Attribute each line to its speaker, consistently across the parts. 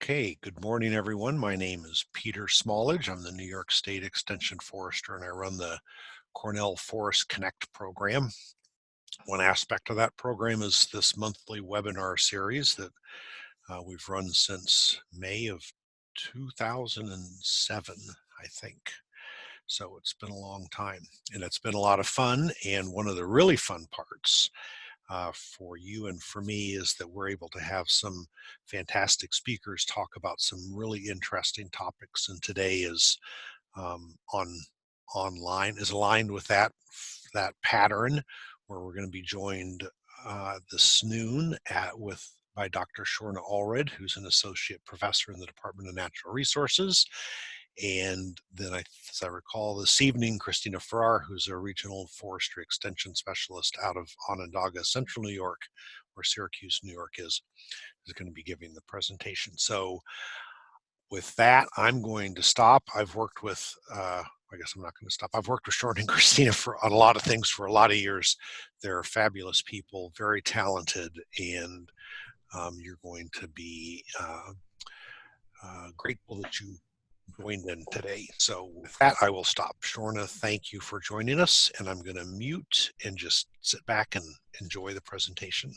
Speaker 1: Okay, good morning, everyone. My name is Peter Smallage. I'm the New York State Extension Forester, and I run the Cornell Forest Connect program. One aspect of that program is this monthly webinar series that we've run since May of 2007, I think. So it's been a long time, and it's been a lot of fun. And one of the really fun parts for you and for me is that we're able to have some fantastic speakers talk about some really interesting topics. And today is online is aligned with that pattern, where we're going to be joined this noon by Dr. Shorna Allred, who's an associate professor in the Department of Natural Resources. And then, as I recall, this evening, Kristina Ferrare, who's a regional forestry extension specialist out of Onondaga, Central New York, where Syracuse, New York is going to be giving the presentation. So with that, I'm going to stop. I've worked with, I guess I'm not going to stop. I've worked with Shorna and Kristina on a lot of things for a lot of years. They're fabulous people, very talented, and you're going to be grateful that you joined in today. So with that, I will stop. Shorna, thank you for joining us, and I'm going to mute and just sit back and enjoy the presentation.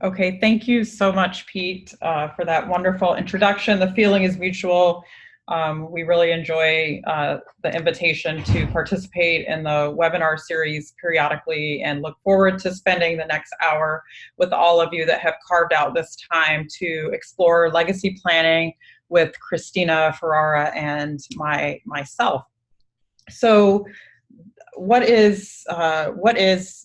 Speaker 2: Okay, thank you so much, Pete, for that wonderful introduction. The feeling is mutual. We really enjoy the invitation to participate in the webinar series periodically and look forward to spending the next hour with all of you that have carved out this time to explore legacy planning with Kristina Ferrare and myself. So what is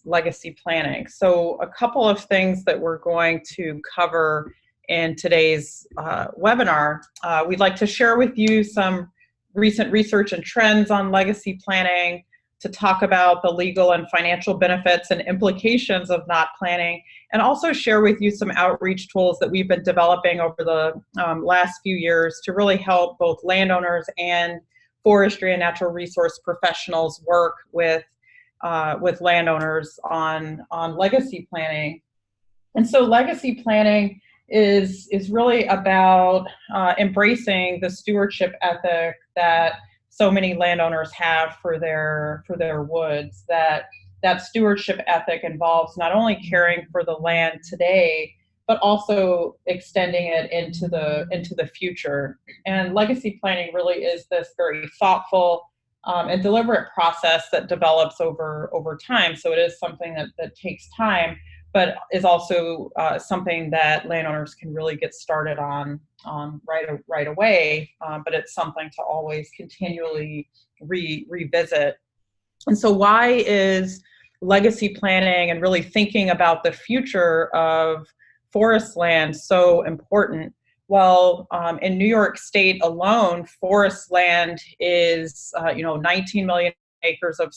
Speaker 2: legacy planning? So a couple of things that we're going to cover in today's webinar. We'd like to share with you some recent research and trends on legacy planning, to talk about the legal and financial benefits and implications of not planning, and also share with you some outreach tools that we've been developing over the last few years to really help both landowners and forestry and natural resource professionals work with landowners on legacy planning. And so legacy planning is really about embracing the stewardship ethic that so many landowners have for their woods. That stewardship ethic involves not only caring for the land today, but also extending it into the future. And legacy planning really is this very thoughtful and deliberate process that develops over time. So it is something that takes time, but is also something that landowners can really get started on right away. But it's something to always continually revisit. And so why is legacy planning and really thinking about the future of forest land so important? Well, in New York State alone, forest land is 19 million acres of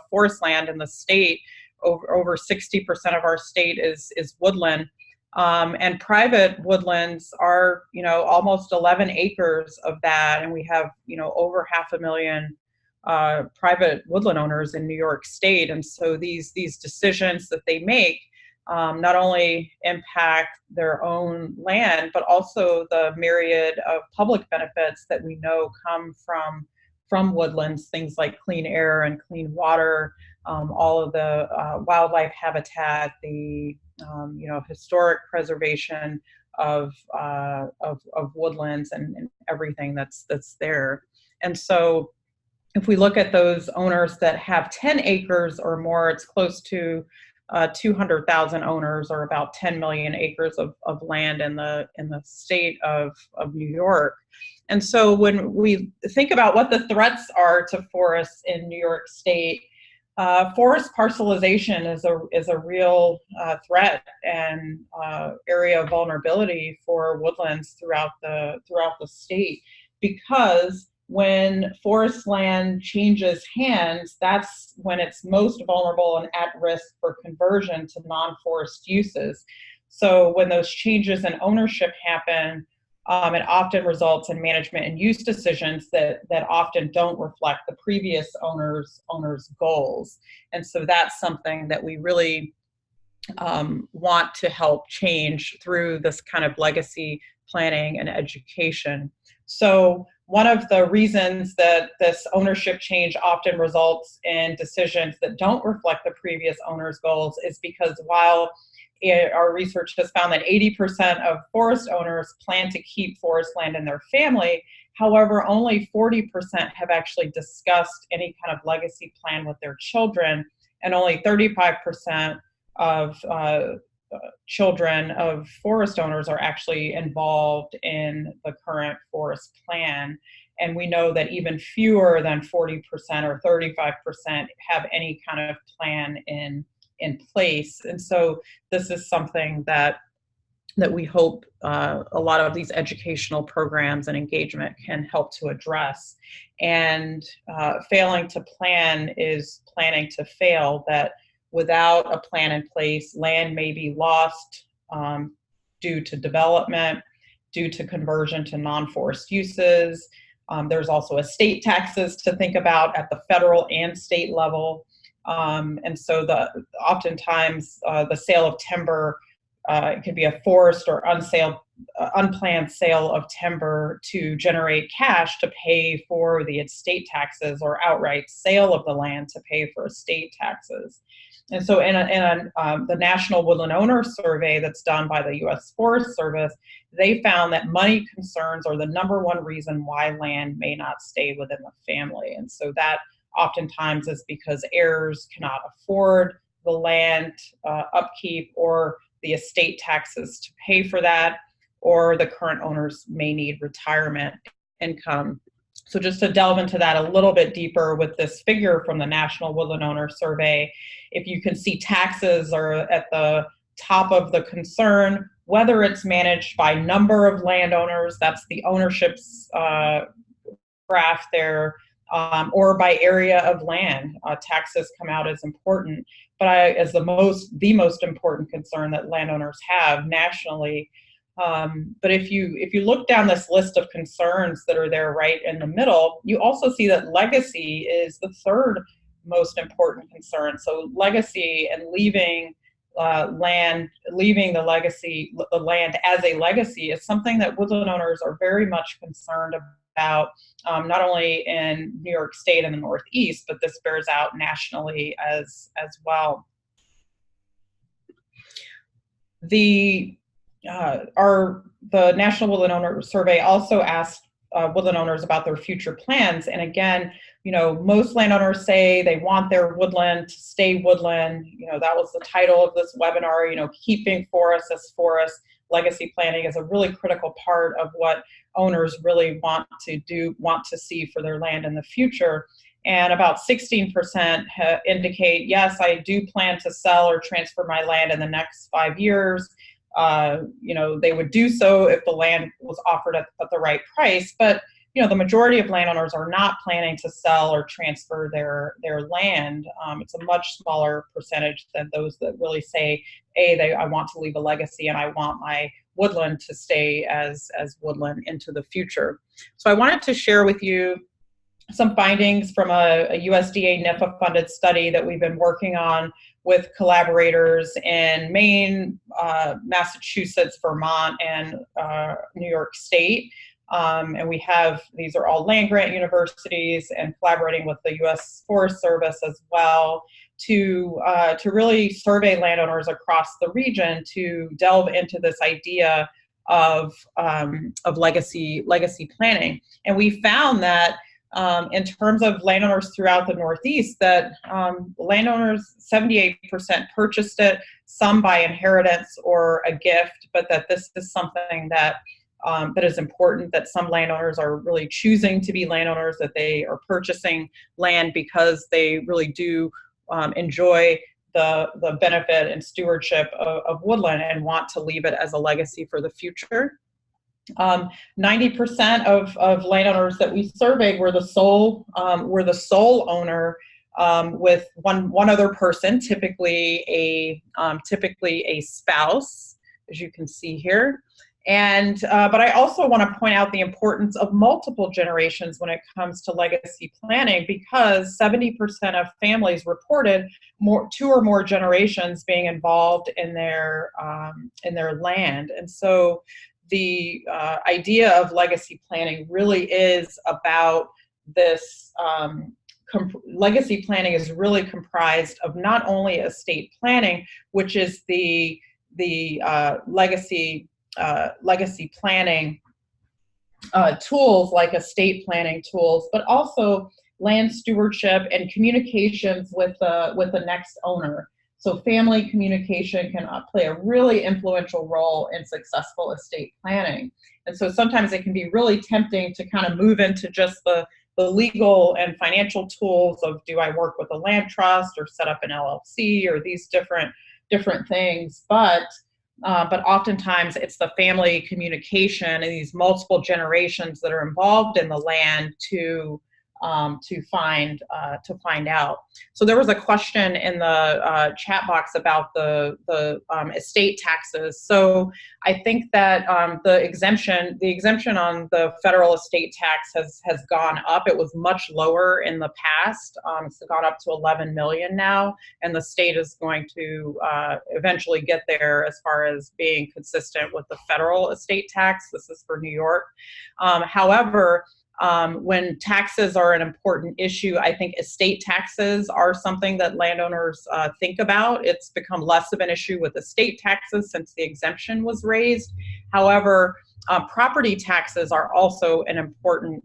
Speaker 2: forest land in the state. Over 60% of our state is woodland, and private woodlands are almost 11 acres of that, and we have over 500,000 private woodland owners in New York State. And so these decisions that they make not only impact their own land, but also the myriad of public benefits that we know come from woodlands, things like clean air and clean water, all of the wildlife habitat, the historic preservation of woodlands and everything that's there. And so if we look at those owners that have 10 acres or more, it's close to 200,000 owners, or about 10 million acres of land in the state of New York. And so when we think about what the threats are to forests in New York State, forest parcelization is a real threat and area of vulnerability for woodlands throughout the state, because when forest land changes hands, that's when it's most vulnerable and at risk for conversion to non-forest uses. So when those changes in ownership happen, it often results in management and use decisions that often don't reflect the previous owner's goals. And so that's something that we really want to help change through this kind of legacy planning, and education. So one of the reasons that this ownership change often results in decisions that don't reflect the previous owner's goals is because while our research has found that 80% of forest owners plan to keep forest land in their family, however, only 40% have actually discussed any kind of legacy plan with their children, and only 35% of children of forest owners are actually involved in the current forest plan. And we know that even fewer than 40% or 35% have any kind of plan in place. And so this is something that we hope a lot of these educational programs and engagement can help to address. And failing to plan is planning to fail, that without a plan in place, land may be lost due to development, due to conversion to non-forest uses. There's also estate taxes to think about at the federal and state level. And so oftentimes the sale of timber, it could be a forced or unplanned sale of timber to generate cash to pay for the estate taxes, or outright sale of the land to pay for estate taxes. And so in the National Woodland Owner Survey that's done by the U.S. Forest Service, they found that money concerns are the #1 reason why land may not stay within the family. And so that oftentimes is because heirs cannot afford the land upkeep or the estate taxes to pay for that, or the current owners may need retirement income. So just to delve into that a little bit deeper with this figure from the National Woodland Owner Survey, if you can see, taxes are at the top of the concern, whether it's managed by number of landowners, that's the ownership's graph there, or by area of land. Taxes come out as important, but as the most important concern that landowners have nationally. But if you look down this list of concerns that are there right in the middle, you also see that legacy is the third most important concern. So legacy and leaving the land as a legacy is something that woodland owners are very much concerned about, not only in New York State and the Northeast, but this bears out nationally as well. The National Woodland Owner Survey also asked woodland owners about their future plans. And again, most landowners say they want their woodland to stay woodland. That was the title of this webinar, keeping forests as forests. Legacy planning is a really critical part of what owners really want to see for their land in the future. And about 16% indicate, yes, I do plan to sell or transfer my land in the next 5 years. They would do so if the land was offered at the right price. But the majority of landowners are not planning to sell or transfer their land. It's a much smaller percentage than those that really say, I want to leave a legacy and I want my woodland to stay as woodland into the future. So I wanted to share with you some findings from a USDA NIFA funded study that we've been working on with collaborators in Maine, Massachusetts, Vermont, and New York State. And these are all land grant universities, and collaborating with the U.S. Forest Service as well to really survey landowners across the region to delve into this idea of legacy planning. And we found that in terms of landowners throughout the Northeast, that landowners, 78% purchased it, some by inheritance or a gift, but that this is something that is important, that some landowners are really choosing to be landowners, that they are purchasing land because they really do enjoy the benefit and stewardship of woodland and want to leave it as a legacy for the future. 90% of landowners that we surveyed were the sole owner, with one other person, typically a spouse, as you can see here. And but I also want to point out the importance of multiple generations when it comes to legacy planning, because 70% of families reported 2 or more generations being involved in their land. And so idea of legacy planning really is about this. Legacy planning is really comprised of not only estate planning, which is the legacy planning tools like estate planning tools, but also land stewardship and communications with the next owner. So family communication can play a really influential role in successful estate planning. And so sometimes it can be really tempting to kind of move into just the legal and financial tools of, do I work with a land trust or set up an LLC or these different things, but oftentimes it's the family communication and these multiple generations that are involved in the land to find out. So there was a question in the chat box about the estate taxes. So I think that the exemption on the federal estate tax has gone up. It was much lower in the past. It's gone up to 11 million now, and the state is going to eventually get there as far as being consistent with the federal estate tax. This is for New York. However, when taxes are an important issue, I think estate taxes are something that landowners think about. It's become less of an issue with estate taxes since the exemption was raised. However, property taxes are also an important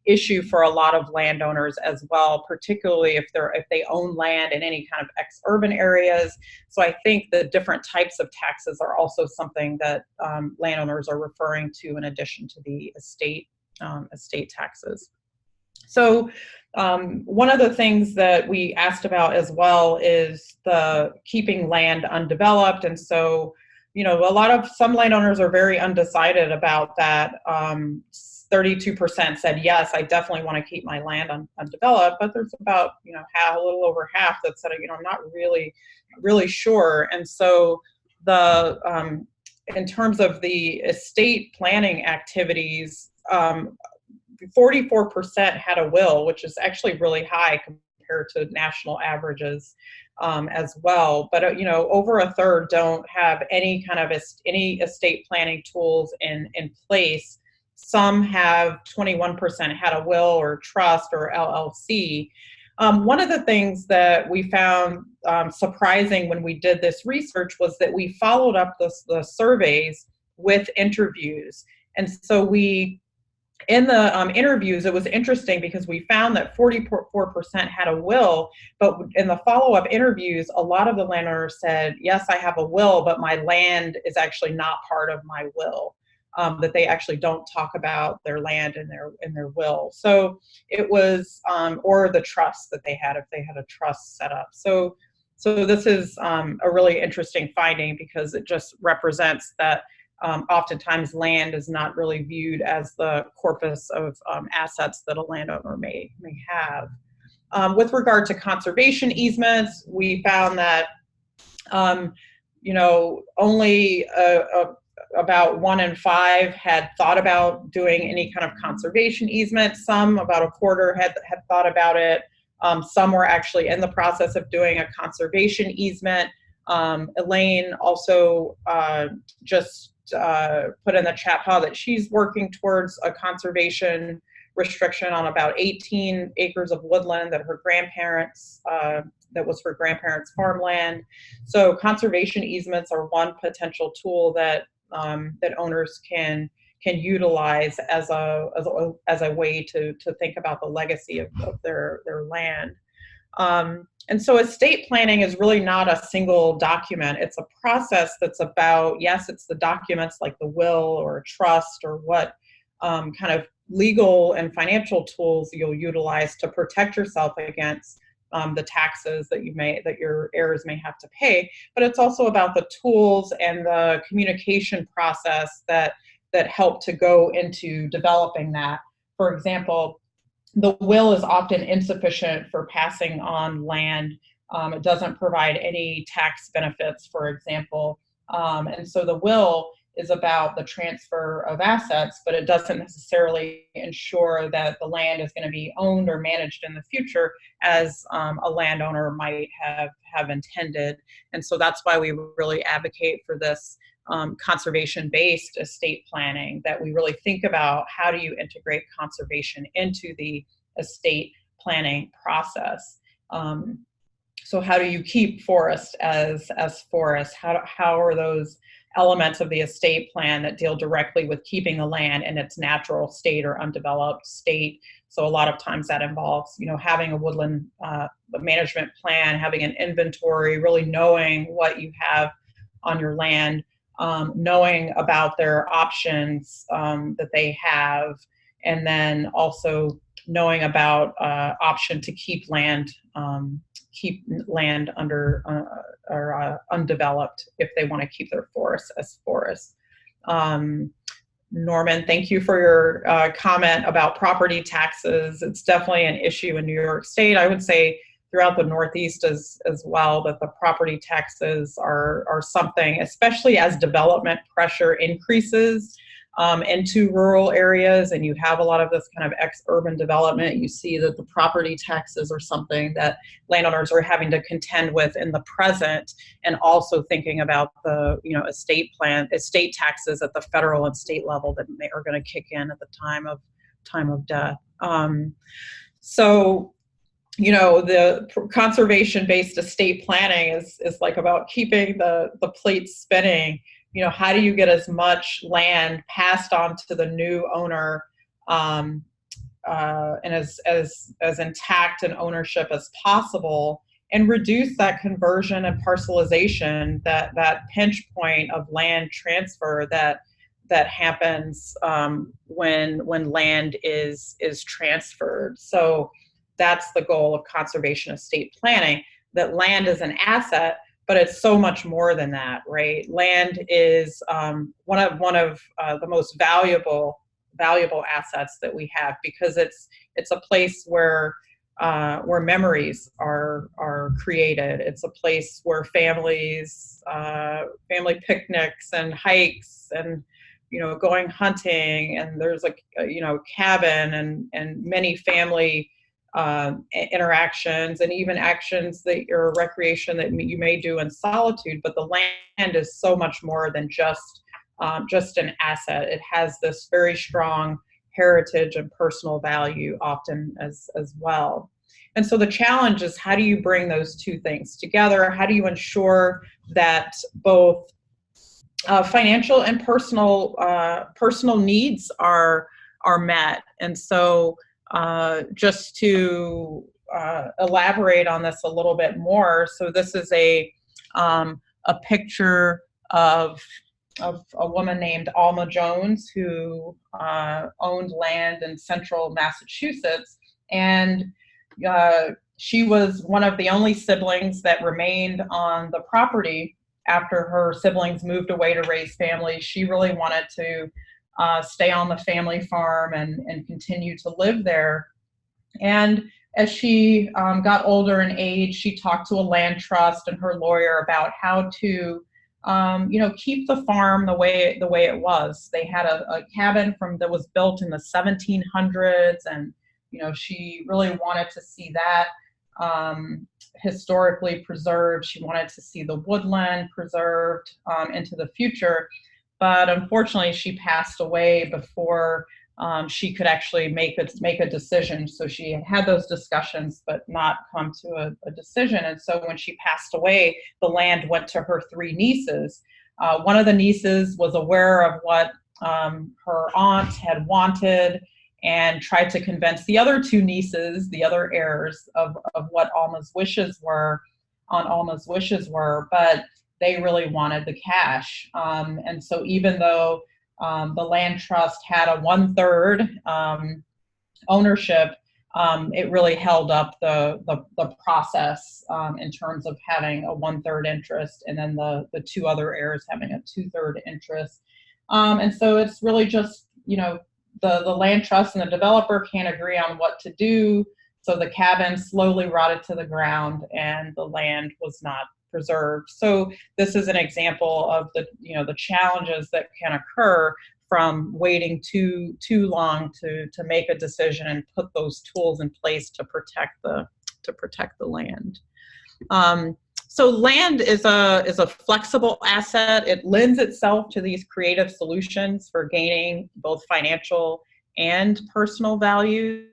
Speaker 2: issue for a lot of landowners as well, particularly if they own land in any kind of ex-urban areas. So I think the different types of taxes are also something that landowners are referring to in addition to the estate taxes. So one of the things that we asked about as well is the keeping land undeveloped. And so, some landowners are very undecided about that. 32% said, yes, I definitely want to keep my land undeveloped, but there's about, a little over half that said, I'm not really sure. And so in terms of the estate planning activities, 44% had a will, which is actually really high compared to national averages as well. But over a third don't have any kind of any estate planning tools in place. Some have 21% had a will or trust or LLC. One of the things that we found surprising when we did this research was that we followed up the surveys with interviews. And so in the interviews, it was interesting because we found that 44% had a will, but in the follow-up interviews, a lot of the landowners said, yes, I have a will, but my land is actually not part of my will, that they actually don't talk about their land in their will. So it was, or the trust that they had, if they had a trust set up. So this is a really interesting finding because it just represents that oftentimes land is not really viewed as the corpus of assets that a landowner may have. With regard to conservation easements, we found that only about 1 in 5 had thought about doing any kind of conservation easement. Some, about a quarter, had thought about it. Some were actually in the process of doing a conservation easement. Elaine also just put in the chat pod that she's working towards a conservation restriction on about 18 acres of woodland that her grandparents, that was her grandparents' farmland. So conservation easements are one potential tool that owners can utilize as a way to think about the legacy of their land. And so estate planning is really not a single document. It's a process that's about, yes, it's the documents like the will or a trust or what kind of legal and financial tools you'll utilize to protect yourself against the taxes that your heirs may have to pay. But it's also about the tools and the communication process that help to go into developing that. For example, the will is often insufficient for passing on land. It doesn't provide any tax benefits, for example. And so the will is about the transfer of assets, but it doesn't necessarily ensure that the land is going to be owned or managed in the future as a landowner might have intended. And so that's why we really advocate for this conservation-based estate planning, that we really think about how do you integrate conservation into the estate planning process. So how do you keep forest as forests? How are those elements of the estate plan that deal directly with keeping the land in its natural state or undeveloped state? So a lot of times that involves, having a woodland management plan, having an inventory, really knowing what you have on your land, knowing about their options that they have, and then also knowing about option to keep land under or undeveloped if they want to keep their forests as forests. Norman, thank you for your comment about property taxes. It's definitely an issue in New York State. I would say throughout the Northeast as well, that the property taxes are something, especially as development pressure increases into rural areas, and you have a lot of this kind of ex-urban development. You see that the property taxes are something that landowners are having to contend with in the present, and also thinking about the estate taxes at the federal and state level that are going to kick in at the time of death. So the conservation-based estate planning is like about keeping the plates spinning. How do you get as much land passed on to the new owner and as intact an ownership as possible, and reduce that conversion and parcelization, that pinch point of land transfer that happens when land is transferred. So that's the goal of conservation estate planning, that land is an asset, but it's so much more than that, right? Land is one of the most valuable assets that we have, because it's a place where memories are created. It's a place where family picnics and hikes and going hunting, and there's a cabin and many family interactions, and even actions that your recreation that you may do in solitude. But the land is so much more than just an asset. It has this very strong heritage and personal value often as well. And so the challenge is, how do you bring those two things together? How do you ensure that both financial and personal needs are met? And so just to elaborate on this a little bit more, so this is a picture of a woman named Alma Jones, who owned land in central Massachusetts, and she was one of the only siblings that remained on the property after her siblings moved away to raise families. She really wanted to stay on the family farm and continue to live there. And as she got older in age, she talked to a land trust and her lawyer about how to keep the farm the way it was. They had a cabin that was built in the 1700s, and she really wanted to see that historically preserved. She wanted to see the woodland preserved into the future. But unfortunately, she passed away before she could actually make a decision. So she had those discussions, but not come to a decision. And so when she passed away, the land went to her three nieces. One of the nieces was aware of what her aunt had wanted, and tried to convince the other two nieces, the other heirs, of what Alma's wishes were, but they really wanted the cash. And so even though the land trust had a 1/3 ownership, it really held up the process in terms of having a 1/3 interest, and then the two other heirs having a 2/3 interest. And so it's really just, the land trust and the developer can't agree on what to do. So the cabin slowly rotted to the ground and the land was not preserved. So this is an example of the challenges that can occur from waiting too long to make a decision and put those tools in place to protect the land. So land is a flexible asset. It lends itself to these creative solutions for gaining both financial and personal values.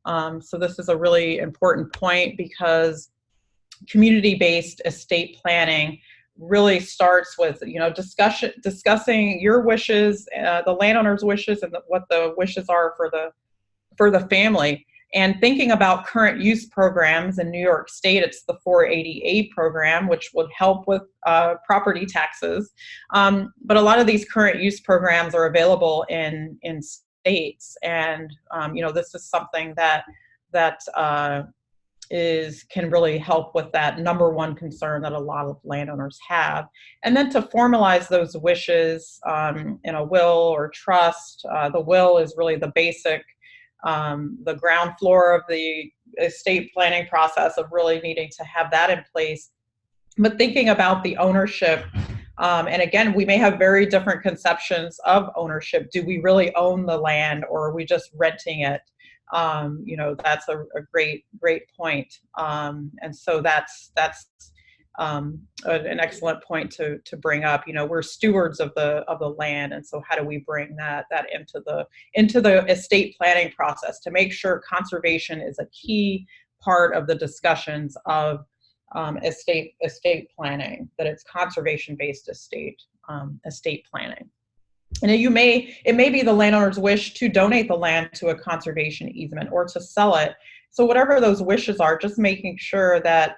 Speaker 2: So this is a really important point because community-based estate planning really starts with, you know, discussing your wishes, the landowner's wishes, and what the wishes are for the family. And thinking about current use programs in New York State, it's the 480A program, which would help with property taxes. But a lot of these current use programs are available in states, and you know, this is something that can really help with that number one concern that a lot of landowners have. And then to formalize those wishes in a will or trust. The will is really the basic, the ground floor of the estate planning process, of really needing to have that in place. But thinking about the ownership, and again, we may have very different conceptions of ownership. Do we really own the land, or are we just renting it? You know, that's a great point. And so that's an excellent point to bring up. You know, we're stewards of the land, and so how do we bring that into the estate planning process to make sure conservation is a key part of the discussions of estate planning, that it's conservation-based estate planning. And it may be the landowner's wish to donate the land to a conservation easement or to sell it. So whatever those wishes are, just making sure that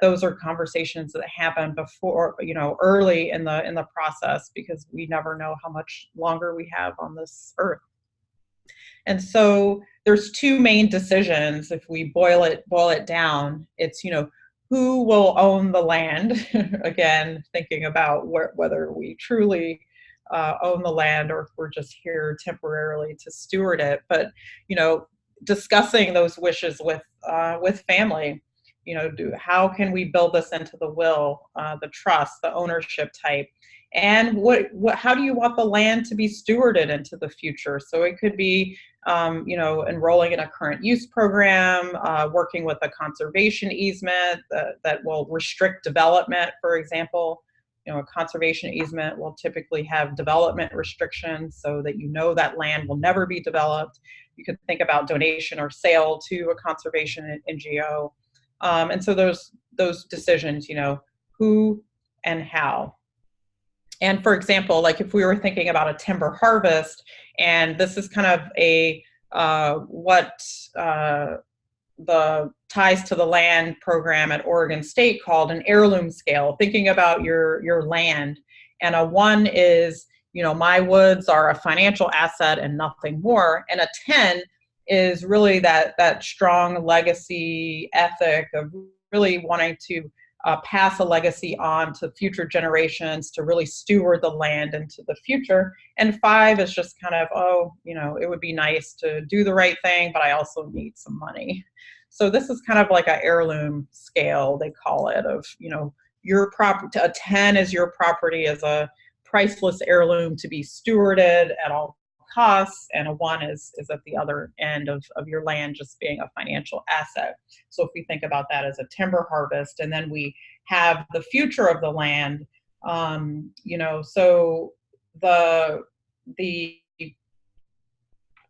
Speaker 2: those are conversations that happen before, you know, early in the process, because we never know how much longer we have on this earth. And so there's two main decisions. If we boil it down, it's, you know, who will own the land? Again, thinking about whether we truly own the land, or if we're just here temporarily to steward it. But, you know, discussing those wishes with family. You know, how can we build this into the will, the trust, the ownership type, and how do you want the land to be stewarded into the future? So it could be, you know, enrolling in a current use program, working with a conservation easement that will restrict development, for example. You know, a conservation easement will typically have development restrictions so that, you know, that land will never be developed. You could think about donation or sale to a conservation NGO. And so those decisions, you know, who and how. And for example, like if we were thinking about a timber harvest, and this is kind of a the Ties to the Land program at Oregon State called an heirloom scale, thinking about your land. And a 1 is, you know, my woods are a financial asset and nothing more. And a 10 is really that strong legacy ethic of really wanting to pass a legacy on to future generations, to really steward the land into the future. And 5 is just kind of, oh, you know, it would be nice to do the right thing, but I also need some money. So this is kind of like an heirloom scale, they call it, of, you know, your property. A 10 is your property as a priceless heirloom to be stewarded at all costs, and a 1 is at the other end of your land just being a financial asset. So if we think about that as a timber harvest, and then we have the future of the land, you know, so the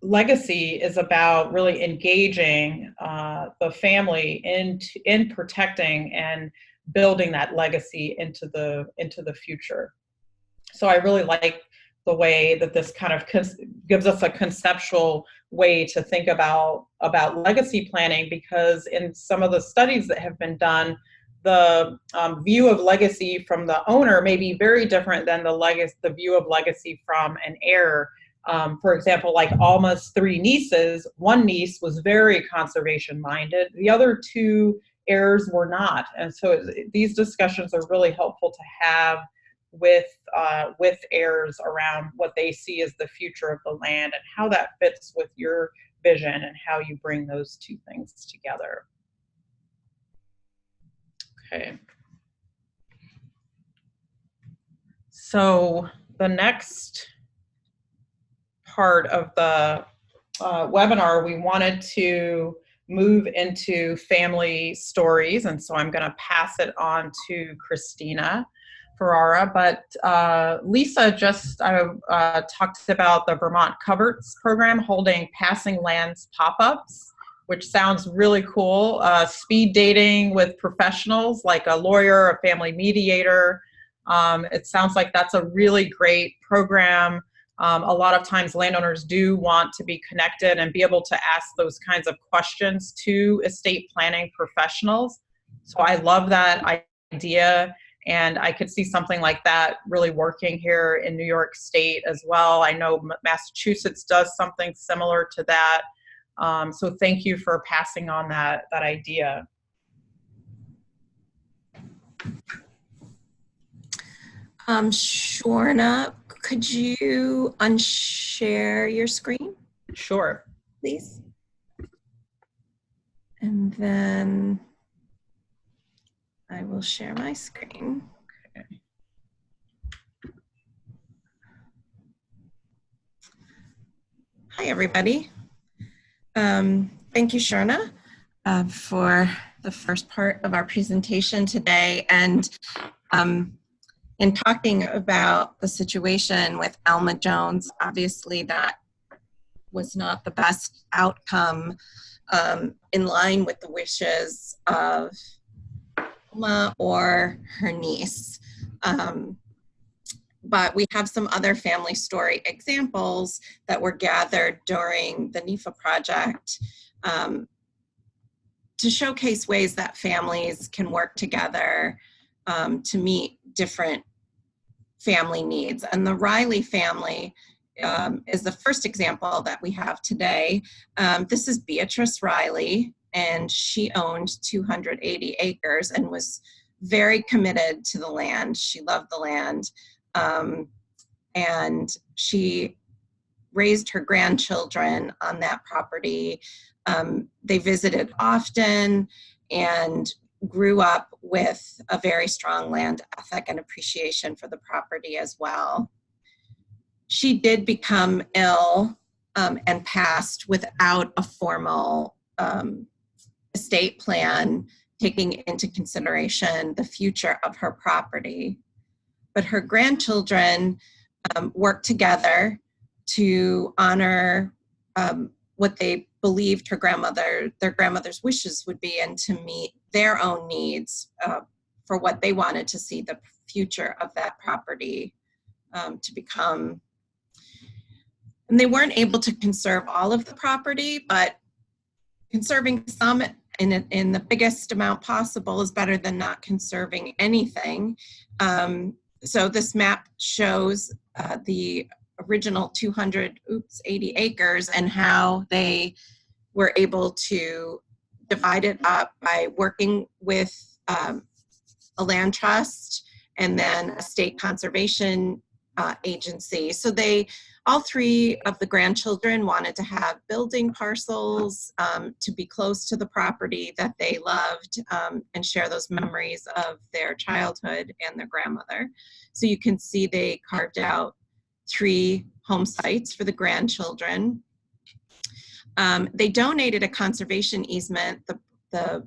Speaker 2: legacy is about really engaging the family in protecting and building that legacy into the future. So I really like the way that this kind of gives us a conceptual way to think about legacy planning, because in some of the studies that have been done, the view of legacy from the owner may be very different than the view of legacy from an heir. For example, like Alma's 3 nieces, one niece was very conservation minded, the other 2 heirs were not. And so these discussions are really helpful to have with heirs around what they see as the future of the land and how that fits with your vision and how you bring those 2 things together. Okay. So the next part of the webinar, we wanted to move into family stories. And so I'm going to pass it on to Kristina Ferrare. But Lisa just talked about the Vermont Coverts program holding passing lands pop-ups, which sounds really cool. Speed dating with professionals like a lawyer, a family mediator. It sounds like that's a really great program. A lot of times landowners do want to be connected and be able to ask those kinds of questions to estate planning professionals. So I love that idea, and I could see something like that really working here in New York State as well. I know Massachusetts does something similar to that. So thank you for passing on that idea.
Speaker 3: Shorna, could you unshare your screen?
Speaker 2: Sure.
Speaker 3: Please. And then I will share my screen.
Speaker 2: Okay.
Speaker 3: Hi, everybody. Thank you, Shorna, for the first part of our presentation today. And in talking about the situation with Alma Jones, obviously that was not the best outcome in line with the wishes of Alma or her niece. But we have some other family story examples that were gathered during the NEFA project to showcase ways that families can work together to meet different family needs. And the Riley family is the first example that we have today. This is Beatrice Riley, and she owned 280 acres and was very committed to the land. She loved the land. And she raised her grandchildren on that property. They visited often and grew up with a very strong land ethic and appreciation for the property as well. She did become ill and passed without a formal estate plan taking into consideration the future of her property. But her grandchildren worked together to honor what they believed their grandmother's wishes would be, and to meet their own needs for what they wanted to see the future of that property to become. And they weren't able to conserve all of the property, but conserving some in the biggest amount possible is better than not conserving anything. So this map shows the original 80 acres and how they were able to divide it up by working with a land trust and then a state conservation agency. So all three of the grandchildren wanted to have building parcels to be close to the property that they loved and share those memories of their childhood and their grandmother. So you can see they carved out 3 home sites for the grandchildren. They donated a conservation easement, the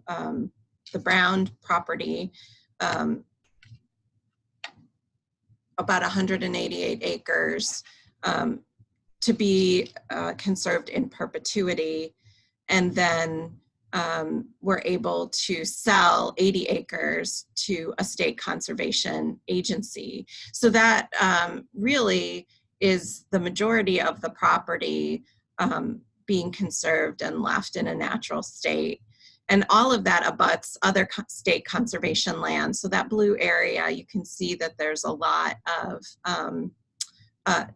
Speaker 3: Brown property, about 188 acres, to be conserved in perpetuity, and then were able to sell 80 acres to a state conservation agency. So that really is the majority of the property being conserved and left in a natural state. And all of that abuts other state conservation land. So that blue area, you can see that there's a lot of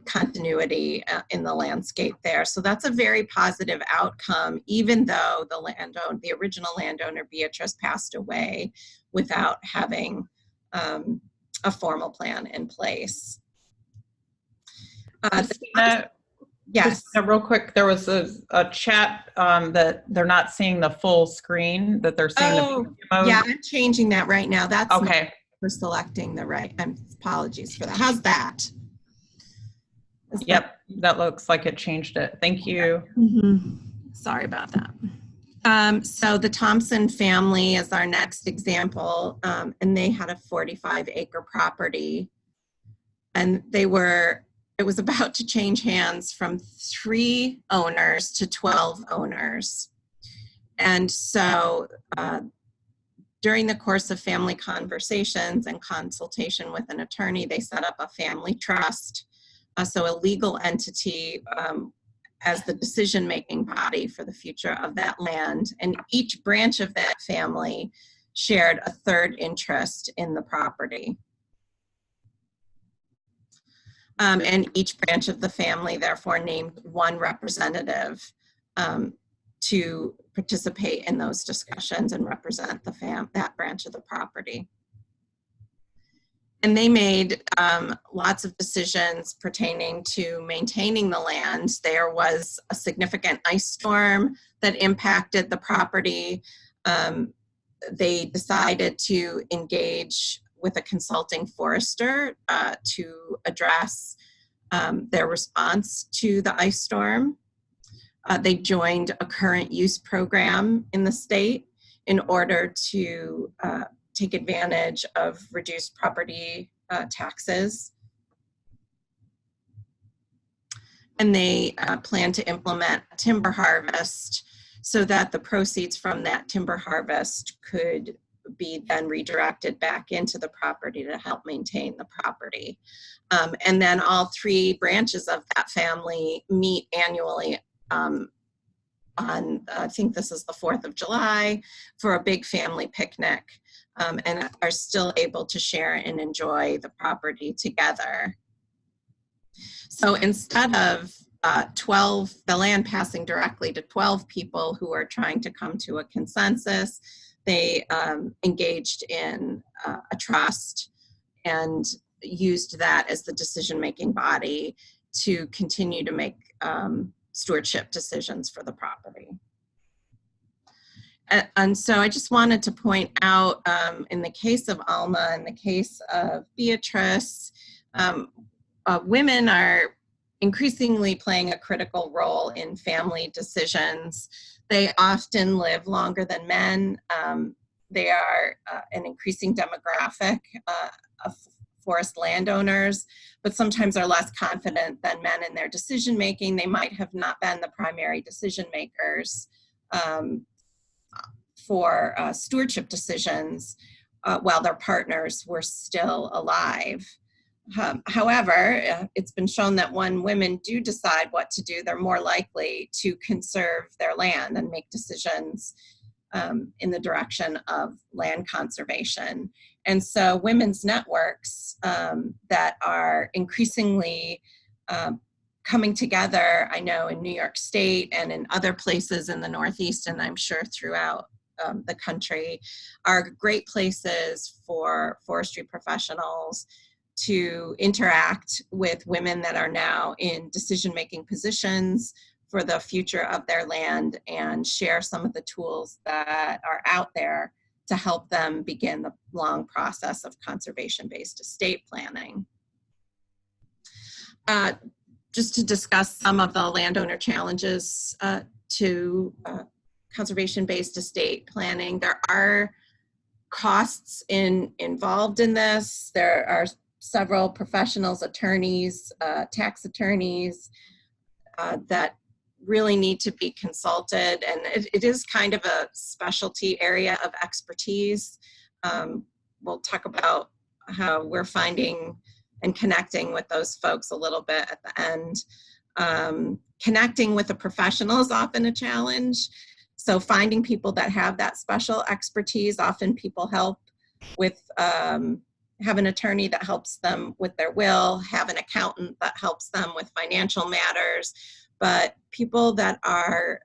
Speaker 3: continuity in the landscape there. So that's a very positive outcome, even though the original landowner, Beatrice, passed away without having a formal plan in place. Yes.
Speaker 2: Real quick, there was a chat that they're not seeing the full screen, that they're seeing the mode.
Speaker 3: Yeah, I'm changing that right now. That's
Speaker 2: okay.
Speaker 3: For selecting the right. Apologies for that. How's that?
Speaker 2: Yep, that looks like it changed it. Thank you.
Speaker 3: Mm-hmm. Sorry about that. So the Thompson family is our next example, and they had a 45-acre property, and it was about to change hands from 3 owners to 12 owners. And so during the course of family conversations and consultation with an attorney, they set up a family trust, so a legal entity as the decision-making body for the future of that land. And each branch of that family shared a third interest in the property. And each branch of the family therefore named one representative to participate in those discussions and represent that branch of the property. And they made lots of decisions pertaining to maintaining the land. There was a significant ice storm that impacted the property. They decided to engage with a consulting forester to address their response to the ice storm. They joined a current use program in the state in order to take advantage of reduced property taxes. And they plan to implement a timber harvest so that the proceeds from that timber harvest could be then redirected back into the property to help maintain the property. And then all 3 branches of that family meet annually on, I think this is the 4th of July, for a big family picnic, and are still able to share and enjoy the property together. So instead of the land passing directly to 12 people who are trying to come to a consensus, they engaged in a trust and used that as the decision-making body to continue to make stewardship decisions for the property. And so I just wanted to point out, in the case of Alma and the case of Beatrice, women are increasingly playing a critical role in family decisions. They often live longer than men. They are an increasing demographic of forest landowners, but sometimes are less confident than men in their decision making. They might have not been the primary decision makers for stewardship decisions while their partners were still alive. However, it's been shown that when women do decide what to do, they're more likely to conserve their land and make decisions in the direction of land conservation. And so women's networks that are increasingly coming together, I know in New York State and in other places in the Northeast, and I'm sure throughout the country, are great places for forestry professionals to interact with women that are now in decision-making positions for the future of their land and share some of the tools that are out there to help them begin the long process of conservation-based estate planning. Just to discuss some of the landowner challenges to conservation-based estate planning, there are costs involved in this. There are several professionals, attorneys, tax attorneys that really need to be consulted, and it is kind of a specialty area of expertise. We'll talk about how we're finding and connecting with those folks a little bit at the end. Connecting with a professional is often a challenge. So finding people that have that special expertise, often people help with, have an attorney that helps them with their will, have an accountant that helps them with financial matters, but people that are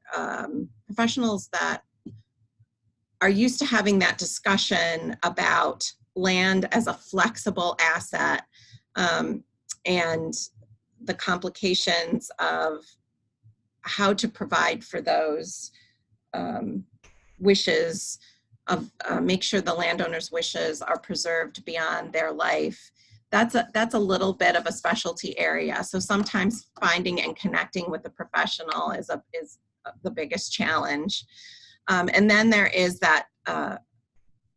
Speaker 3: professionals that are used to having that discussion about land as a flexible asset and the complications of how to provide for those wishes of make sure the landowner's wishes are preserved beyond their life. That's a little bit of a specialty area. So sometimes finding and connecting with a professional is the biggest challenge. And then there is that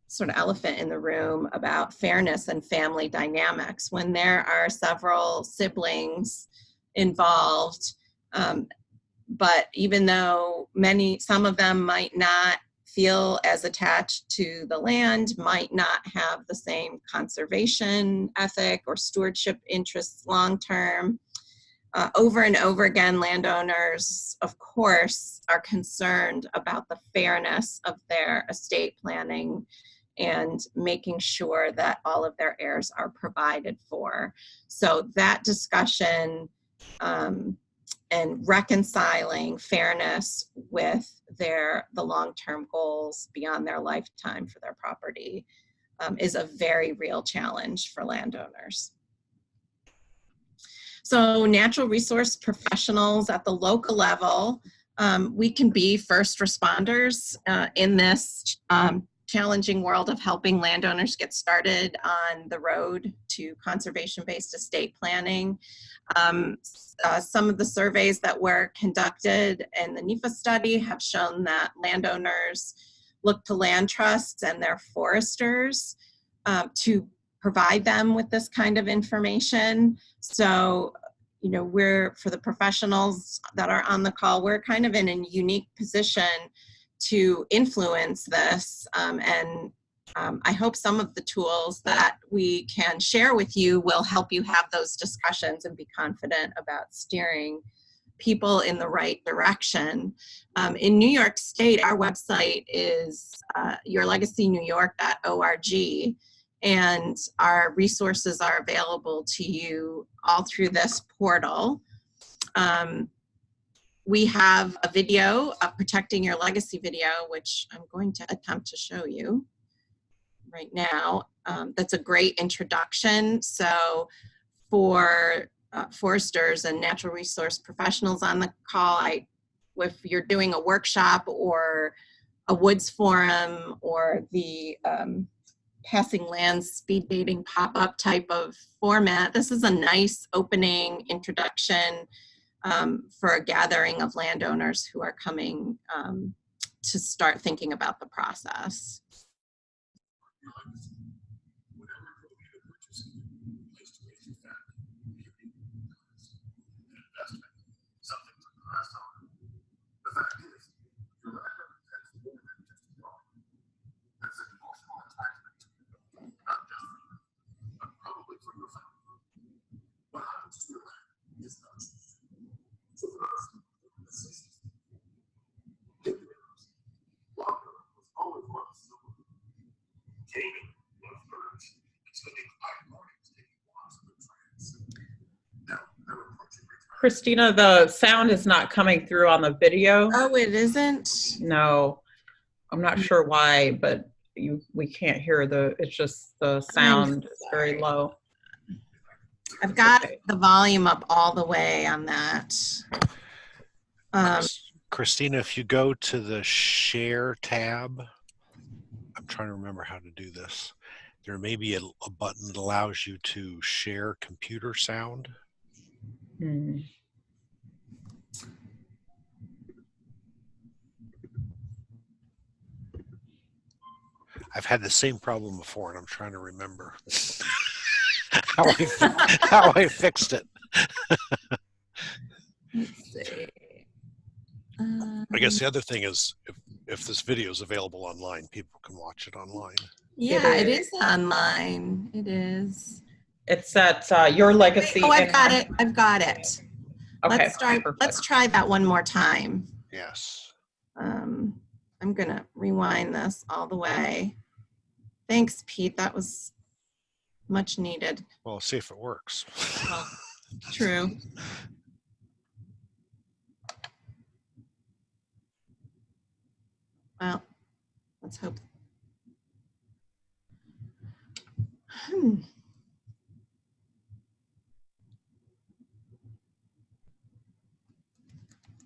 Speaker 3: sort of elephant in the room about fairness and family dynamics. When there are several siblings involved, but even though some of them might not feel as attached to the land, might not have the same conservation ethic or stewardship interests long-term. Over and over again, landowners, of course, are concerned about the fairness of their estate planning and making sure that all of their heirs are provided for. So that discussion and reconciling fairness with the long-term goals beyond their lifetime for their property is a very real challenge for landowners. So natural resource professionals at the local level, we can be first responders in this challenging world of helping landowners get started on the road to conservation-based estate planning. Some of the surveys that were conducted in the NEFA study have shown that landowners look to land trusts and their foresters to provide them with this kind of information. So, you know, for the professionals that are on the call, we're kind of in a unique position to influence this. I hope some of the tools that we can share with you will help you have those discussions and be confident about steering people in the right direction. In New York State, our website is yourlegacynewyork.org, and our resources are available to you all through this portal. We have a video, a Protecting Your Legacy video, which I'm going to attempt to show you right now. That's a great introduction. So for foresters and natural resource professionals on the call, if you're doing a workshop or a woods forum or the passing lands speed dating pop-up type of format, this is a nice opening introduction for a gathering of landowners who are coming to start thinking about the process.
Speaker 2: Kristina, the sound is not coming through on the video.
Speaker 3: Oh, it isn't?
Speaker 2: No, I'm not sure why, but we can't hear it's just the sound is very low.
Speaker 3: I've got the volume up all the way on that.
Speaker 1: Kristina, if you go to the share tab, I'm trying to remember how to do this. There may be a button that allows you to share computer sound. I've had the same problem before, and I'm trying to remember how I fixed it.
Speaker 3: Let's see.
Speaker 1: I guess the other thing is, if this video is available online, people can watch it online.
Speaker 3: Yeah, it is online. It is.
Speaker 2: It's at Your Legacy.
Speaker 3: Oh, I've got it. I've got it.
Speaker 2: Okay.
Speaker 3: Let's try that one more time.
Speaker 1: Yes.
Speaker 3: I'm gonna rewind this all the way. Thanks, Pete. That was much needed.
Speaker 1: Well, see if it works.
Speaker 3: Well, true. Well, let's hope.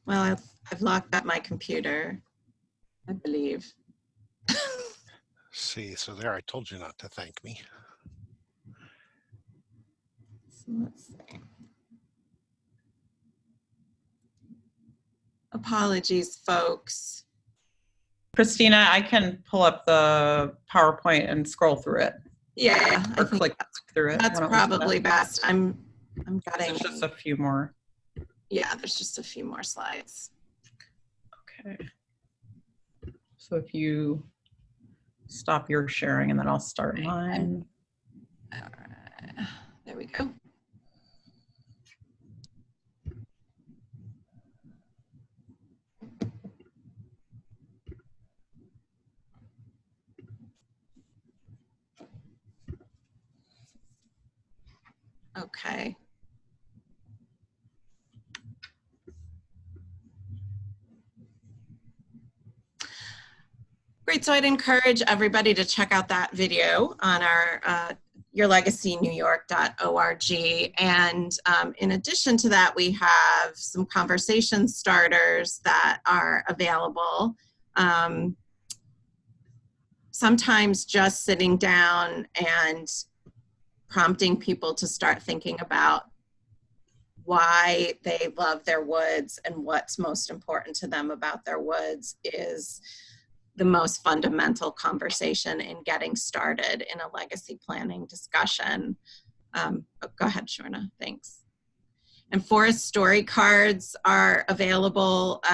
Speaker 3: Well, I've locked up my computer, I believe.
Speaker 1: See, so there, I told you not to thank me.
Speaker 3: So let's see. Apologies, folks.
Speaker 2: Christina, I can pull up the PowerPoint and scroll through it.
Speaker 3: Yeah, I
Speaker 2: Or
Speaker 3: think
Speaker 2: click through it.
Speaker 3: that's
Speaker 2: Why don't we do that?
Speaker 3: probably best. I'm getting,
Speaker 2: There's just a few more.
Speaker 3: yeah, there's just a few more slides.
Speaker 2: Okay. So if you stop your sharing and then I'll start mine.
Speaker 3: All right, there we go. Okay. Great, so I'd encourage everybody to check out that video on our yourlegacynewyork.org. And in addition to that, we have some conversation starters that are available. Sometimes just sitting down and prompting people to start thinking about why they love their woods and what's most important to them about their woods is the most fundamental conversation in getting started in a legacy planning discussion. Go ahead, Shorna, thanks. And forest story cards are available.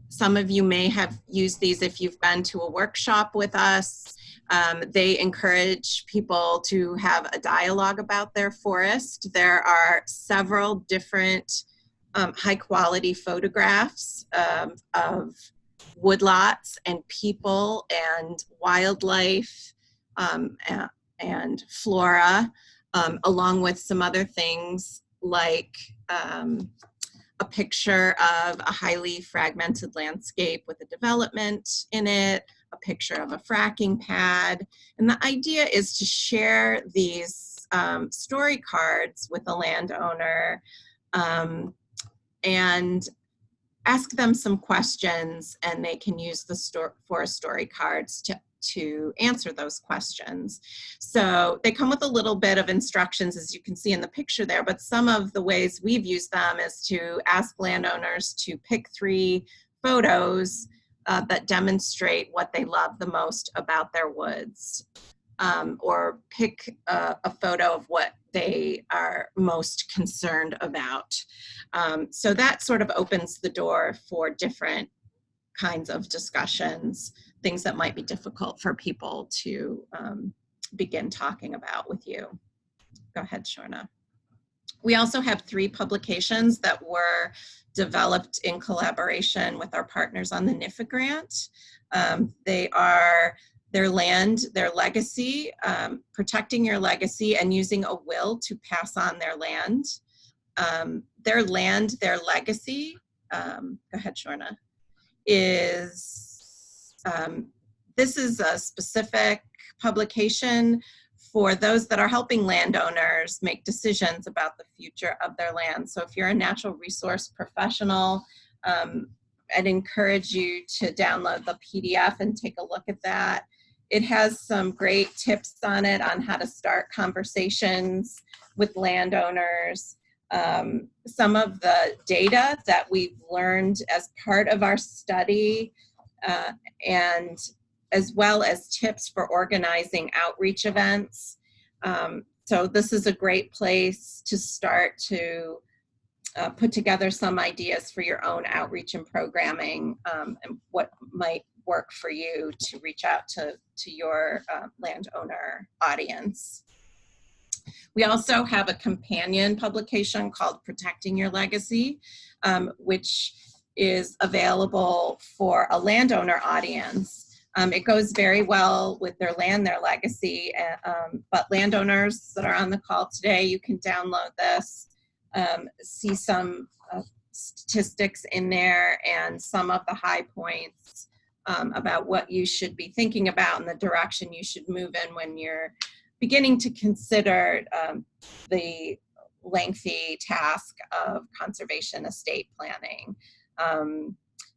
Speaker 3: Some of you may have used these if you've been to a workshop with us. They encourage people to have a dialogue about their forest. There are several different high quality photographs of woodlots and people and wildlife and flora, along with some other things like a picture of a highly fragmented landscape with a development in it, a picture of a fracking pad. And the idea is to share these story cards with a landowner and ask them some questions, and they can use the forest story cards to answer those questions. So they come with a little bit of instructions, as you can see in the picture there, but some of the ways we've used them is to ask landowners to pick 3 photos that demonstrate what they love the most about their woods, or pick a photo of what they are most concerned about. So that sort of opens the door for different kinds of discussions, things that might be difficult for people to begin talking about with you. Go ahead, Shorna. We also have 3 publications that were developed in collaboration with our partners on the NIFA grant. They are Their Land, Their Legacy, Protecting Your Legacy and Using a Will to Pass on Their Land. Their Land, Their Legacy, go ahead, Shorna, is, this is a specific publication for those that are helping landowners make decisions about the future of their land. So if you're a natural resource professional, I'd encourage you to download the PDF and take a look at that. It has some great tips on it on how to start conversations with landowners. Some of the data that we've learned as part of our study, and as well as tips for organizing outreach events. So this is a great place to start to put together some ideas for your own outreach and programming, and what might work for you to reach out to your landowner audience. We also have a companion publication called Protecting Your Legacy, which is available for a landowner audience. It goes very well with Their Land, Their Legacy, but landowners that are on the call today, you can download this, see some statistics in there and some of the high points about what you should be thinking about and the direction you should move in when you're beginning to consider the lengthy task of conservation estate planning.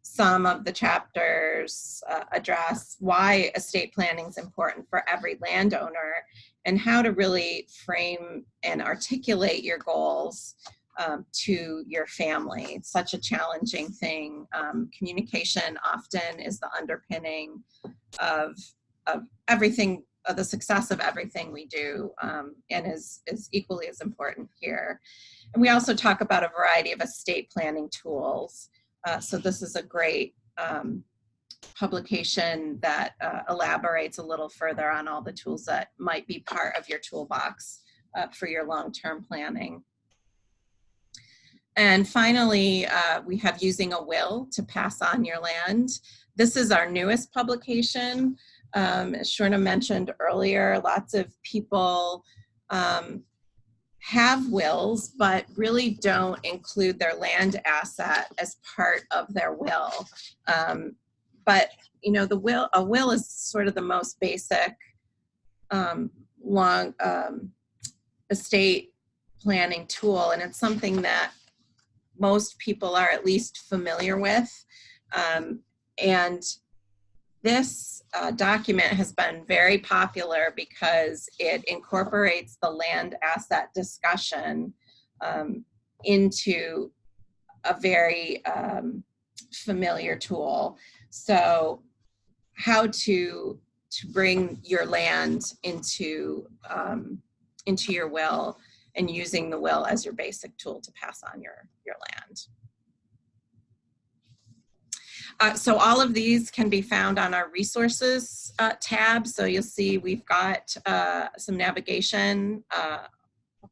Speaker 3: Some of the chapters address why estate planning is important for every landowner and how to really frame and articulate your goals to your family. It's such a challenging thing. Communication often is the underpinning of everything, of the success of everything we do, and is equally as important here. And we also talk about a variety of estate planning tools. So this is a great publication that elaborates a little further on all the tools that might be part of your toolbox for your long-term planning. And finally, we have Using a Will to Pass on Your Land. This is our newest publication. As Shorna mentioned earlier, lots of people have wills, but really don't include their land asset as part of their will. But you know, a will is sort of the most basic estate planning tool, and it's something that most people are at least familiar with. And this document has been very popular because it incorporates the land asset discussion into a very familiar tool. So how to bring your land into your will, and using the will as your basic tool to pass on your land. So all of these can be found on our resources tab. So you'll see we've got some navigation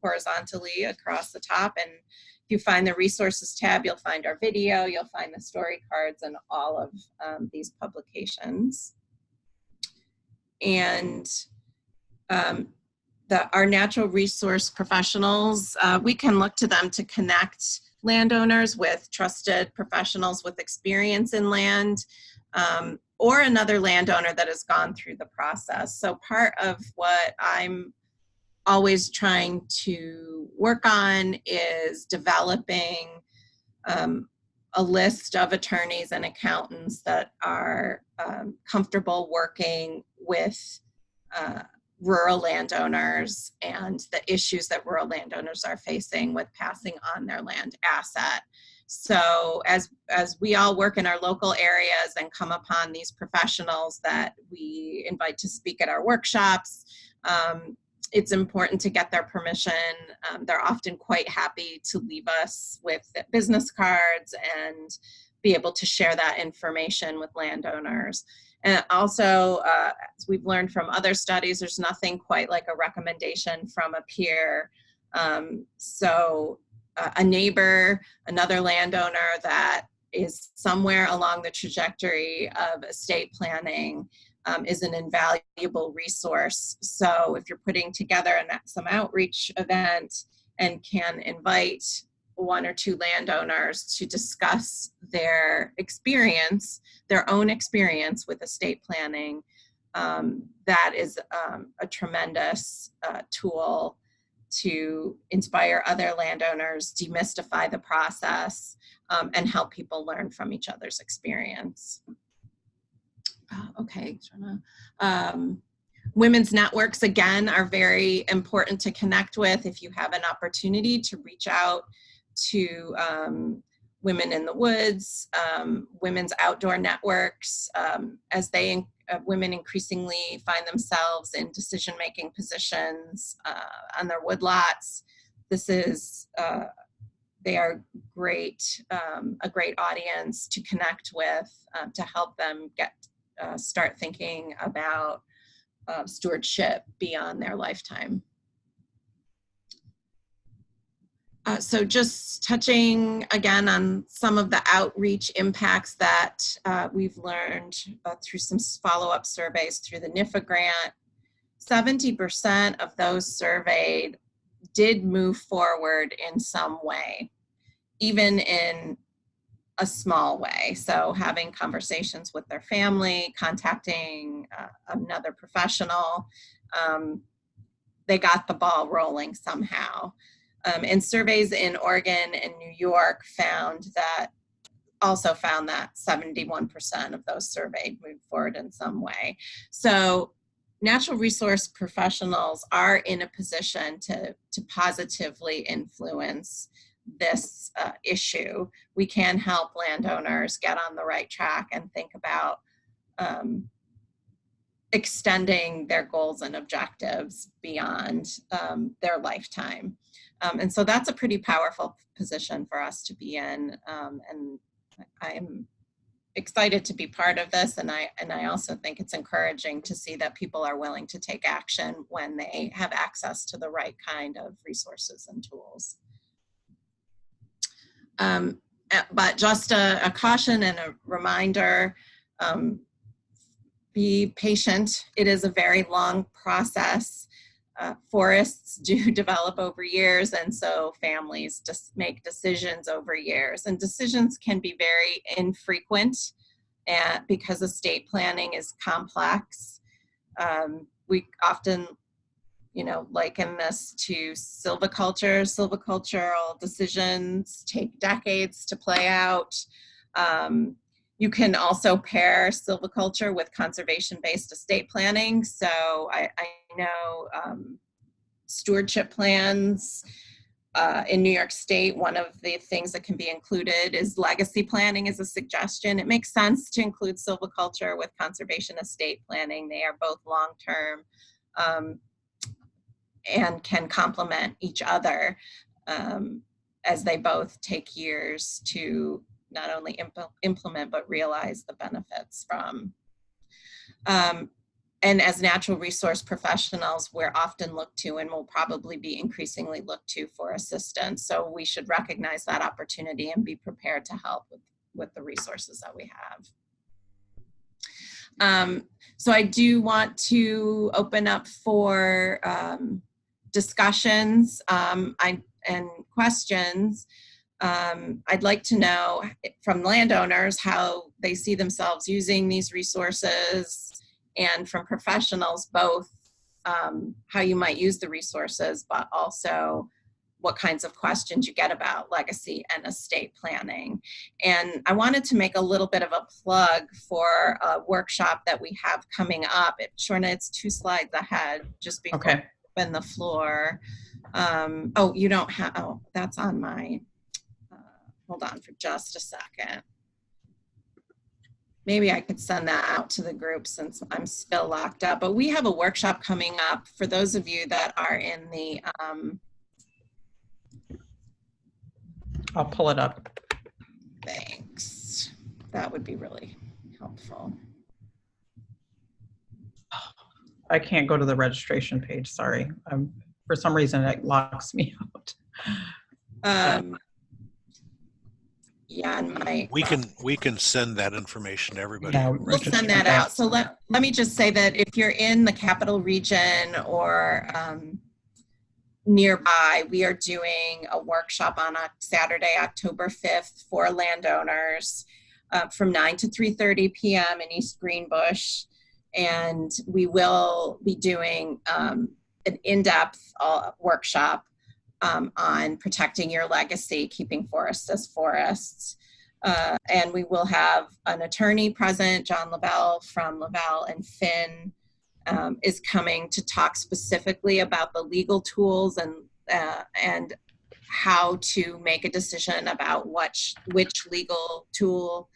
Speaker 3: horizontally across the top. And if you find the resources tab, you'll find our video, you'll find the story cards, and all of these publications. And our natural resource professionals, we can look to them to connect landowners with trusted professionals with experience in land, or another landowner that has gone through the process. So part of what I'm always trying to work on is developing a list of attorneys and accountants that are comfortable working with rural landowners and the issues that rural landowners are facing with passing on their land asset. So as we all work in our local areas and come upon these professionals that we invite to speak at our workshops, it's important to get their permission. They're often quite happy to leave us with business cards and be able to share that information with landowners. And also, as we've learned from other studies, there's nothing quite like a recommendation from a peer. So a neighbor, another landowner that is somewhere along the trajectory of estate planning is an invaluable resource. So if you're putting together some outreach event and can invite one or two landowners to discuss their experience, their own experience with estate planning, that is a tremendous tool to inspire other landowners, demystify the process, and help people learn from each other's experience. Okay, women's networks, again, are very important to connect with. If you have an opportunity to reach out to Women in the Woods, women's outdoor networks, as women increasingly find themselves in decision-making positions on their woodlots. They are great, a great audience to connect with, to help them start thinking about stewardship beyond their lifetime. So just touching again on some of the outreach impacts that we've learned through some follow-up surveys through the NIFA grant. 70% of those surveyed did move forward in some way, even in a small way. So having conversations with their family, contacting another professional, they got the ball rolling somehow. And surveys in Oregon and New York also found that 71% of those surveyed moved forward in some way. So natural resource professionals are in a position to positively influence this issue, we can help landowners get on the right track and think about extending their goals and objectives beyond their lifetime. And so that's a pretty powerful position for us to be in. And I'm excited to be part of this. And I also think it's encouraging to see that people are willing to take action when they have access to the right kind of resources and tools. But just a caution and a reminder, be patient. It is a very long process. Forests do develop over years, and so families just make decisions over years. And decisions can be very infrequent because estate planning is complex. We often, liken this to silviculture. Silvicultural decisions take decades to play out. You can also pair silviculture with conservation-based estate planning. So I know stewardship plans in New York State, one of the things that can be included is legacy planning as a suggestion. It makes sense to include silviculture with conservation estate planning. They are both long-term and can complement each other as they both take years to not only implement, but realize the benefits from. And as natural resource professionals, we're often looked to and will probably be increasingly looked to for assistance. So we should recognize that opportunity and be prepared to help with the resources that we have. So I do want to open up for discussions and questions. I'd like to know from landowners how they see themselves using these resources, and from professionals both how you might use the resources, but also what kinds of questions you get about legacy and estate planning. And I wanted to make a little bit of a plug for a workshop that we have coming up. Shorna, it's 2 slides ahead, just before we open the floor. Oh, you don't have, oh, that's on my, hold on for just a second. Maybe I could send that out to the group since I'm still locked up. But we have a workshop coming up for those of you that are in the...
Speaker 2: I'll pull it up.
Speaker 3: Thanks. That would be really helpful.
Speaker 2: I can't go to the registration page, sorry. For some reason, it locks me out.
Speaker 3: Yeah, and
Speaker 1: we can send that information to everybody.
Speaker 2: Yeah,
Speaker 3: we'll send that out. So let me just say that if you're in the Capital Region or nearby, we are doing a workshop on Saturday, October 5th for landowners from 9 to 3:30 p.m. in East Greenbush. And we will be doing an in-depth workshop on protecting your legacy, keeping forests as forests. And we will have an attorney present. John Lavelle from Lavelle and Finn is coming to talk specifically about the legal tools and how to make a decision about which legal tool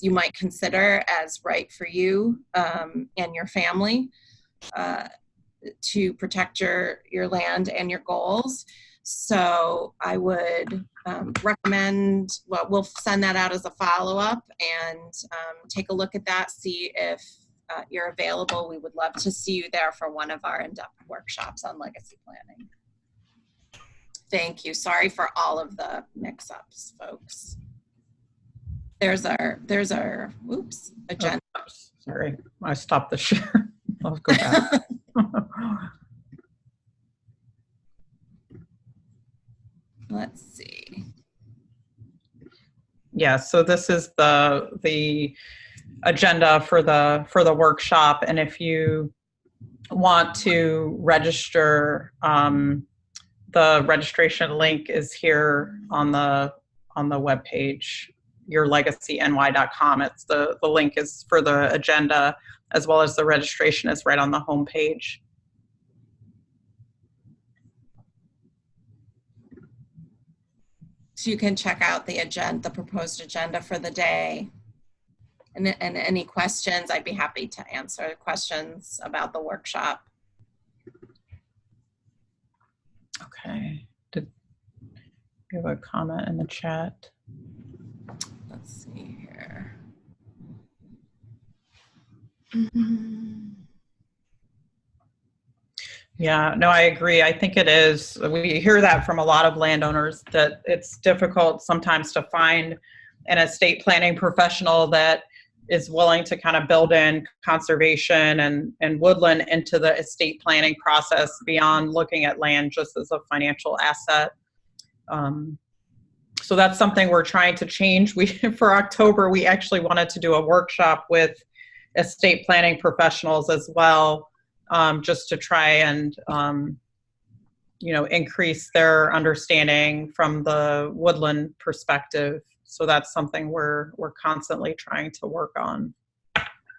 Speaker 3: you might consider as right for you and your family. To protect your land and your goals. So I would recommend, well, we'll send that out as a follow-up and take a look at that, see if you're available. We would love to see you there for one of our in-depth workshops on legacy planning. Thank you. Sorry for all of the mix-ups, folks. There's our oops, agenda.
Speaker 2: Oh, sorry, I stopped the share. I'll go back.
Speaker 3: Let's see.
Speaker 2: Yeah, so this is the agenda for the workshop, and if you want to register, the registration link is here on the webpage, yourlegacyny.com. It's the link is for the agenda, as well as the registration is right on the home page.
Speaker 3: So you can check out the agenda, the proposed agenda for the day. And any questions, I'd be happy to answer questions about the workshop.
Speaker 2: Okay. Did you have a comment in the chat?
Speaker 3: Let's see here.
Speaker 2: Yeah, no, I agree. I think it is. We hear that from a lot of landowners, that it's difficult sometimes to find an estate planning professional that is willing to kind of build in conservation and woodland into the estate planning process beyond looking at land just as a financial asset. So that's something we're trying to change. For October, we actually wanted to do a workshop with estate planning professionals as well, just to try and increase their understanding from the woodland perspective. So that's something we're constantly trying to work on.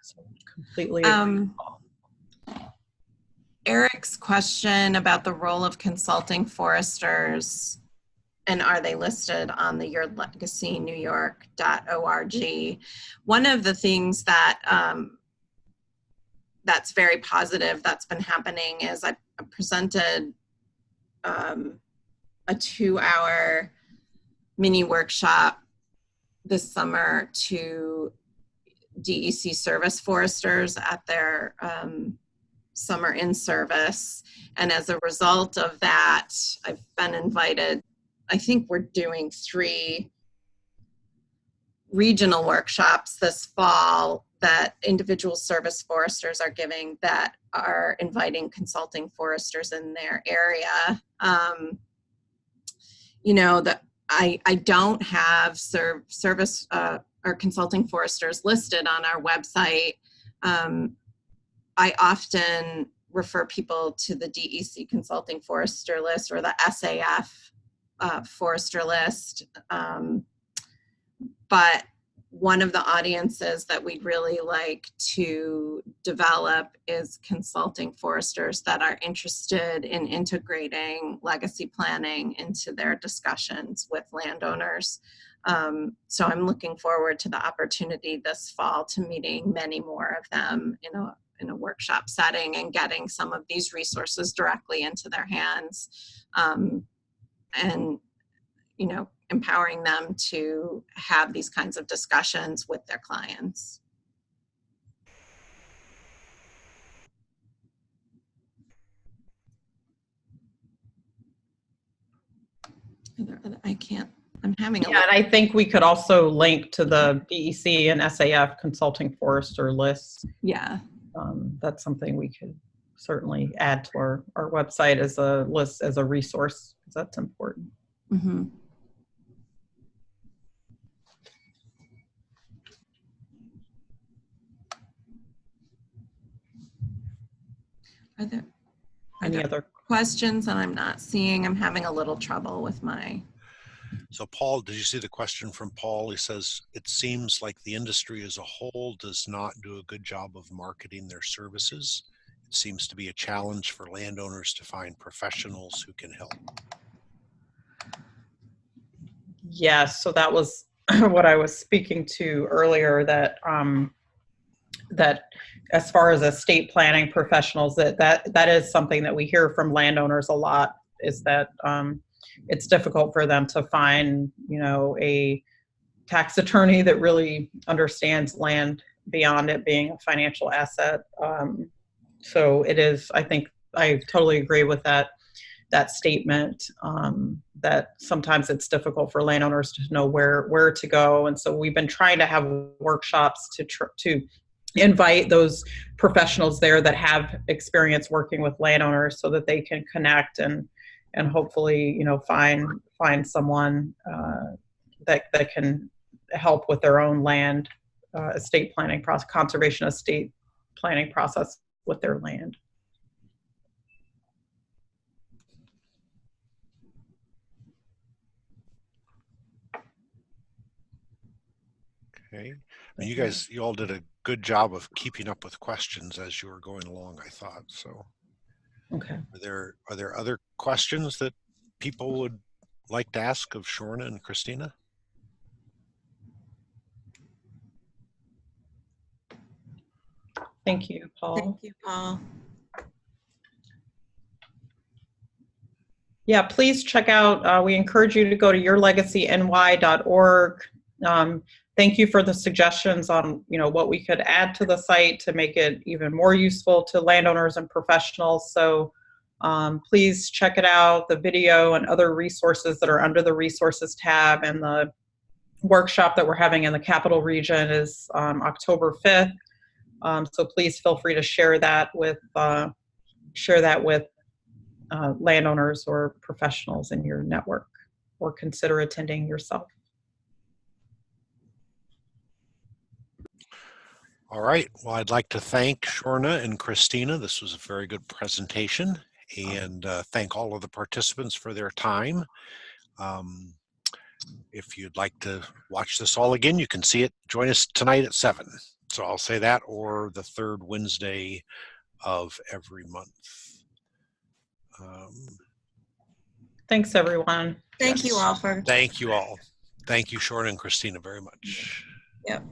Speaker 2: So completely agree.
Speaker 3: Eric's question about the role of consulting foresters, and are they listed on the yourlegacynewyork.org? One of the things that that's very positive that's been happening is I presented a 2-hour mini workshop this summer to DEC service foresters at their summer in service. And as a result of that, I've been invited, I think we're doing 3 regional workshops this fall that individual service foresters are giving that are inviting consulting foresters in their area. I don't have service or consulting foresters listed on our website. I often refer people to the DEC consulting forester list or the SAF forester list. But one of the audiences that we'd really like to develop is consulting foresters that are interested in integrating legacy planning into their discussions with landowners. So I'm looking forward to the opportunity this fall to meeting many more of them in a workshop setting and getting some of these resources directly into their hands, and empowering them to have these kinds of discussions with their clients. I'm having a
Speaker 2: and I think we could also link to the DEC and SAF consulting forester lists.
Speaker 3: Yeah.
Speaker 2: That's something we could certainly add to our website as a list, as a resource, because that's important.
Speaker 3: Mm-hmm. Are there
Speaker 2: Any other
Speaker 3: questions that I'm not seeing? I'm having a little trouble with my...
Speaker 1: So Paul, did you see the question from Paul? He says, it seems like the industry as a whole does not do a good job of marketing their services. It seems to be a challenge for landowners to find professionals who can help.
Speaker 2: Yes, so that was what I was speaking to earlier, that that as far as estate planning professionals, that is something that we hear from landowners a lot, is that it's difficult for them to find, a tax attorney that really understands land beyond it being a financial asset. So it is, I think I totally agree with that statement, that sometimes it's difficult for landowners to know where to go. And so we've been trying to have workshops to invite those professionals there that have experience working with landowners, so that they can connect and hopefully, find someone that can help with their own land estate planning process, conservation estate planning process with their land.
Speaker 1: Okay. I mean, you all did a good job of keeping up with questions as you were going along, I thought. So
Speaker 2: Okay.
Speaker 1: are there other questions that people would like to ask of Shorna and Kristina?
Speaker 2: Thank you, Paul.
Speaker 3: Thank you, Paul.
Speaker 2: Yeah, please check out, we encourage you to go to yourlegacyny.org. Thank you for the suggestions on, what we could add to the site to make it even more useful to landowners and professionals. So please check it out, the video and other resources that are under the resources tab, and the workshop that we're having in the Capital Region is October 5th. So please feel free to share that with landowners or professionals in your network, or consider attending yourself.
Speaker 1: All right. Well, I'd like to thank Shorna and Kristina. This was a very good presentation, and thank all of the participants for their time. If you'd like to watch this all again, you can see it. Join us tonight at 7. So I'll say that, or the third Wednesday of every month.
Speaker 2: Thanks, everyone.
Speaker 3: Thank you all for.
Speaker 1: Thank you all. Thank you, Shorna and Kristina, very much.
Speaker 3: Yep.